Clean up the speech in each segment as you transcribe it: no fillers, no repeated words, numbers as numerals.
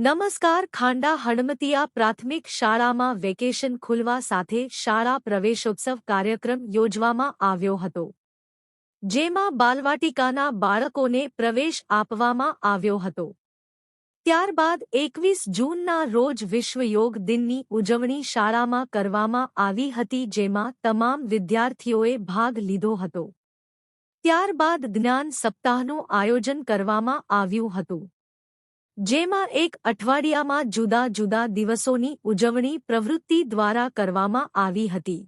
નમસ્કાર. ખાંડા હડમતિયા પ્રાથમિક શાળામાં વેકેશન ખુલવા સાથે શાળા પ્રવેશોત્સવ કાર્યક્રમ યોજવામાં આવ્યો હતો, જેમાં બાલવાટિકાના બાળકોને પ્રવેશ આપવામાં આવ્યો હતો. ત્યારબાદ 21 જૂનના રોજ વિશ્વ યોગ દિનની ઉજવણી શાળામાં કરવામાં આવી હતી, જેમાં તમામ વિદ્યાર્થીઓએ ભાગ લીધો હતો. ત્યારબાદ જ્ઞાન સપ્તાહનું આયોજન કરવામાં આવ્યું હતું, જેમાં એક અઠવાડિયામાં જુદા જુદા દિવસોની ઉજવણી પ્રવૃત્તિ દ્વારા કરવામાં આવી હતી.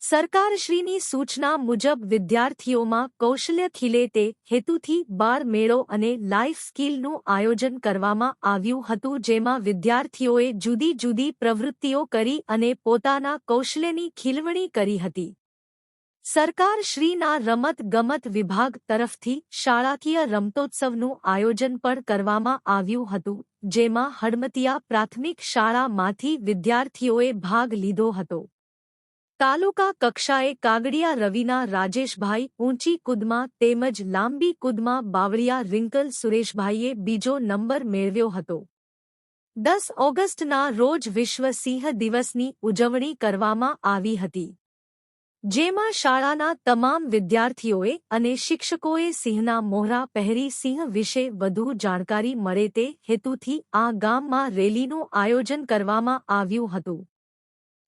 સરકારશ્રીની સૂચના મુજબ વિદ્યાર્થીઓમાં કૌશલ્ય ખીલે તે હેતુથી બાળ મેળો અને લાઇફ સ્કિલનું આયોજન કરવામાં આવ્યું હતું, જેમાં વિદ્યાર્થીઓએ જુદી જુદી પ્રવૃત્તિઓ કરી અને પોતાના કૌશલ્યની ખીલવણી કરી હતી. સરકારશ્રીના રમત ગમત વિભાગ તરફથી શાળાકીય રમતોત્સવનું આયોજન પણ કરવામાં આવ્યું હતું, જેમાં હડમતિયા પ્રાથમિક શાળામાંથી વિદ્યાર્થીઓએ ભાગ લીધો હતો. તાલુકા કક્ષાએ કાગડિયા રવિના રાજેશભાઈ ઊંચી કૂદમાં તેમજ લાંબી કૂદમાં બાવળિયા રિંકલ સુરેશભાઈએ બીજો નંબર મેળવ્યો હતો. 10 ઓગસ્ટના રોજ વિશ્વ સિંહ દિવસની ઉજવણી કરવામાં આવી હતી, જેમાં શાળાના તમામ વિદ્યાર્થીઓએ અને શિક્ષકોએ સિંહના મોહરા પહેરી સિંહ વિશે વધુ જાણકારી મળે તે હેતુથી આ ગામમાં રેલીનું આયોજન કરવામાં આવ્યું હતું.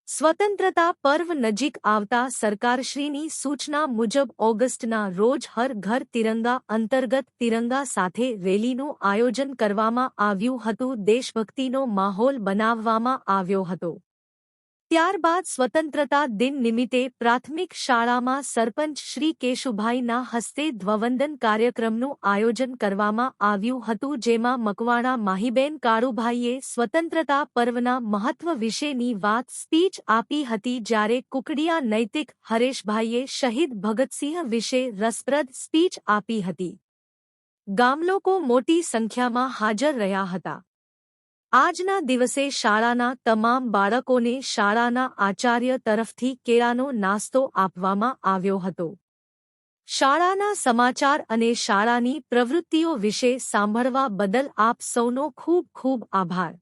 સ્વતંત્રતા પર્વ નજીક આવતા સરકારશ્રીની સૂચના મુજબ ઓગસ્ટના રોજ હર ઘર તિરંગા અંતર્ગત તિરંગા સાથે રેલીનું આયોજન કરવામાં આવ્યું હતું. દેશભક્તિનો માહોલ બનાવવામાં આવ્યો હતો. ત્યારબાદ સ્વતંત્રતા દિન નિમિત્તે પ્રાથમિક શાળામાં સરપંચ શ્રી કેશુભાઈના હસ્તે ધ્વવંદન કાર્યક્રમનું આયોજન કરવામાં આવ્યું હતું, જેમાં મકવાણા માહીબેન કાળુભાઈએ સ્વતંત્રતા પર્વના મહત્વ વિશેની વાત સ્પીચ આપી હતી, જ્યારે કુકડિયા નૈતિક હરેશભાઈએ શહીદ ભગતસિંહ વિશે રસપ્રદ સ્પીચ આપી હતી. ગામલોકો મોટી સંખ્યામાં હાજર રહ્યા હતા. આજના દિવસે શાળાના તમામ બાળકોને શાળાના આચાર્ય તરફથી કેળાનો નાસ્તો આપવામાં આવ્યો હતો. શાળાના સમાચાર અને શાળાની પ્રવૃત્તિઓ વિશે સાંભળવા બદલ આપ સૌનો ખૂબ ખૂબ આભાર.